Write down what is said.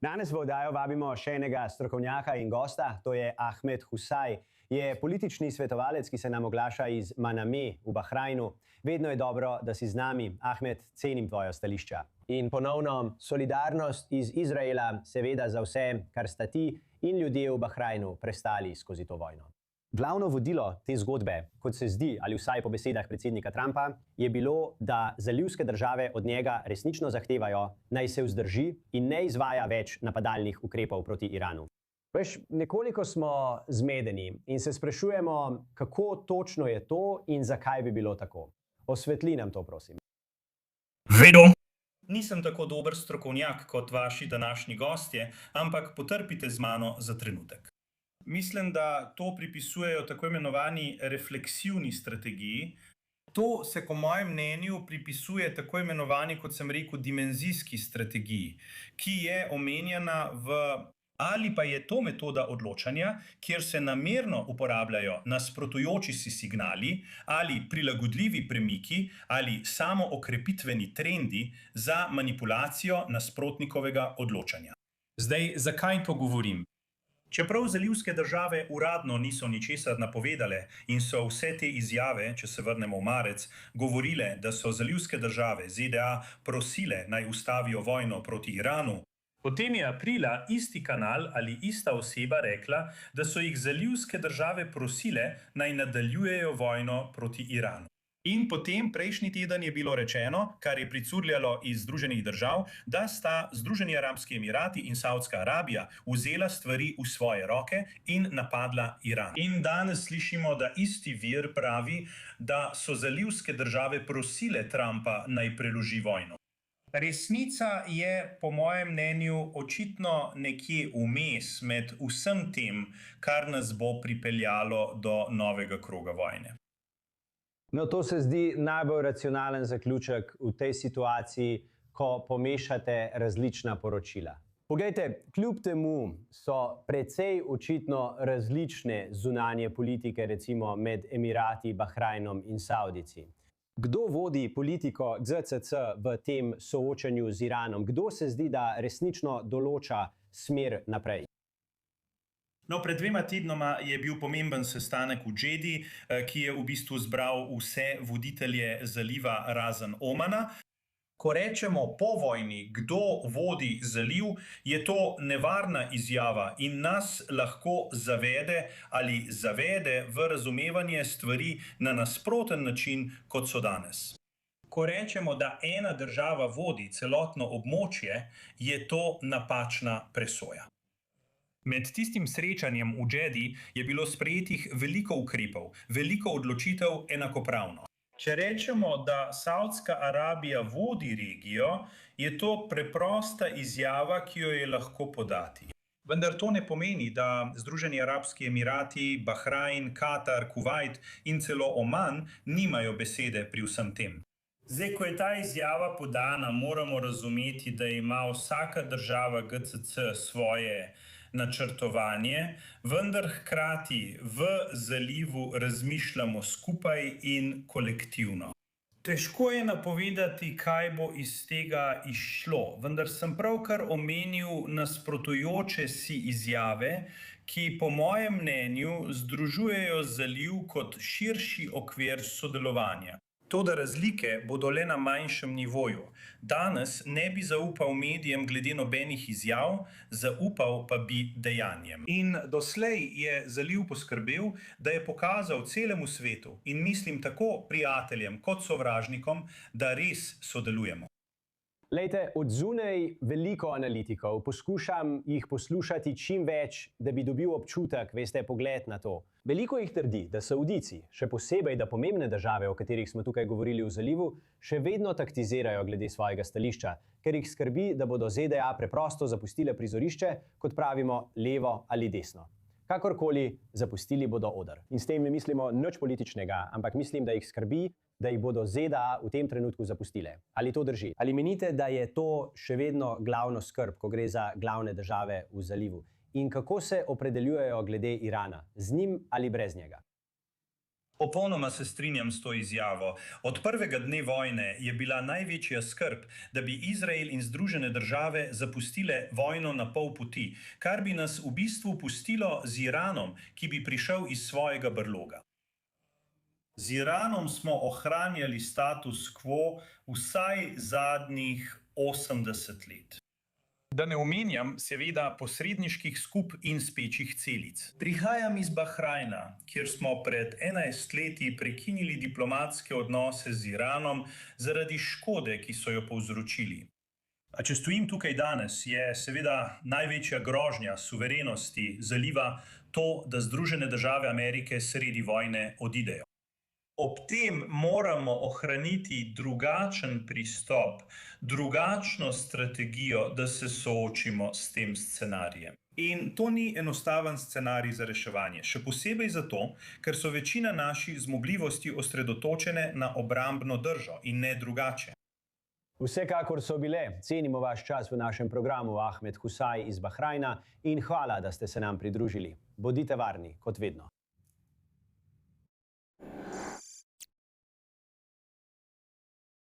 Danes v oddajo vabimo še enega strokovnjaka in gosta, to je Ahmed Husaj. Je politični svetovalec, ki se nam oglaša iz Maname v Bahrajnu. Vedno je dobro, da si z nami. Ahmed, cenim tvoja stališča. In ponovno solidarnost iz Izraela, seveda za vse, kar sta ti in ljudje v Bahrajnu prestali skozi to vojno. Glavno vodilo te zgodbe, kot se zdi, ali vsaj po besedah predsednika Trumpa, je bilo, da zalivske države od njega resnično zahtevajo, naj se vzdrži in ne izvaja več napadalnih ukrepov proti Iranu. Veš, nekoliko smo zmedeni in se sprašujemo, kako točno je to in zakaj bi bilo tako. Osvetli nam to, prosim. Vedo. Nisem tako dober strokovnjak kot vaši današnji gostje, ampak potrpite z mano za trenutek. Mislim, da to pripisujejo tako imenovani refleksivni strategiji. To se po mojem mnenju pripisuje tako imenovani, kot sem rekel, dimenzijski strategiji, ki je omenjena ali pa je to metoda odločanja, kjer se namerno uporabljajo nasprotujoči si signali ali prilagodljivi premiki ali samoookrepitveni trendi za manipulacijo nasprotnikovega odločanja. Zdaj, zakaj to govorim? Čeprav zalivske države uradno niso ničesar napovedale in so vse te izjave, če se vrnemo v marec, govorile, da so zalivske države ZDA prosile naj ustavijo vojno proti Iranu, potem je aprila isti kanal ali ista oseba rekla, da so jih zalivske države prosile naj nadaljujejo vojno proti Iranu. In potem prejšnji teden je bilo rečeno, kar je pricurljalo iz Združenih držav, da sta Združeni arabski emirati in Saudska Arabija vzela stvari v svoje roke in napadla Iran. In danes slišimo, da isti vir pravi, da so zalivske države prosile Trumpa naj preloži vojno. Resnica je, po mojem mnenju, očitno nekje vmes med vsem tem, kar nas bo pripeljalo do novega kroga vojne. No, to se zdi najbolj racionalen zaključek v tej situaciji, ko pomešate različna poročila. Poglejte, kljub temu so precej očitno različne zunanje politike, recimo med Emirati, Bahrajnom in Savdici. Kdo vodi politiko ZCC v tem soočanju z Iranom? Kdo se zdi, da resnično določa smer naprej? No, pred 2 tednoma je bil pomemben sestanek v Džedi, ki je v bistvu zbral vse voditelje zaliva razen Omana. Ko rečemo po vojni, kdo vodi zaliv, je to nevarna izjava in nas lahko zavede v razumevanje stvari na nasproten način, kot so danes. Ko rečemo, da ena država vodi celotno območje, je to napačna presoja. Med tistim srečanjem v Džedi je bilo sprejetih veliko ukrepov, veliko odločitev enakopravno. Če rečemo, da Saudska Arabija vodi regijo, je to preprosta izjava, ki jo je lahko podati. Vendar to ne pomeni, da Združeni arabski emirati, Bahrajn, Katar, Kuvajt in celo Oman nimajo besede pri vsem tem. Zdaj, ko je ta izjava podana, moramo razumeti, da ima vsaka država GCC svoje načrtovanje, vendar hkrati v zalivu razmišljamo skupaj in kolektivno. Težko je napovedati, kaj bo iz tega izšlo, vendar sem pravkar omenil nasprotujoče si izjave, ki po mojem mnenju združujejo zaliv kot širši okvir sodelovanja. Toda razlike bodo le na manjšem nivoju. Danes ne bi zaupal medijem glede nobenih izjav, zaupal pa bi dejanjem. In doslej je zaliv poskrbel, da je pokazal celemu svetu in mislim tako prijateljem kot sovražnikom, da res sodelujemo. Lejte, od zunaj veliko analitikov, poskušam jih poslušati čim več, da bi dobil občutek, veste, pogled na to. Veliko jih trdi, da Saudijci, še posebej da pomembne države, o katerih smo tukaj govorili v zalivu, še vedno taktizirajo glede svojega stališča, ker jih skrbi, da bodo ZDA preprosto zapustile prizorišče, kot pravimo, levo ali desno. Kakorkoli, zapustili bodo oder. In s tem ne mislimo nič političnega, ampak mislim, da jih skrbi, da jih bodo ZDA v tem trenutku zapustile. Ali to drži? Ali menite, da je to še vedno glavno skrb, ko gre za glavne države v zalivu? In kako se opredeljujejo glede Irana? Z njim ali brez njega? Popolnoma se strinjam s to izjavo. Od prvega dne vojne je bila največja skrb, da bi Izrael in Združene države zapustile vojno na pol poti, kar bi nas v bistvu pustilo z Iranom, ki bi prišel iz svojega brloga. Z Iranom smo ohranjali status quo vsaj zadnjih 80 let. Da ne omenjam, seveda, posredniških skup in spečih celic. Prihajam iz Bahrajna, kjer smo pred 11 leti prekinili diplomatske odnose z Iranom zaradi škode, ki so jo povzročili. A če stojim tukaj danes, je seveda največja grožnja suverenosti zaliva to, da Združene države Amerike sredi vojne odidejo. Ob tem moramo ohraniti drugačen pristop, drugačno strategijo, da se soočimo s tem scenarijem. In to ni enostaven scenarij za reševanje, še posebej zato, ker so večina naših zmogljivosti osredotočene na obrambno držo in ne drugače. Vsekakor so bile. Cenimo vaš čas v našem programu Ahmed Husaj iz Bahrajna in hvala, da ste se nam pridružili. Bodite varni, kot vedno.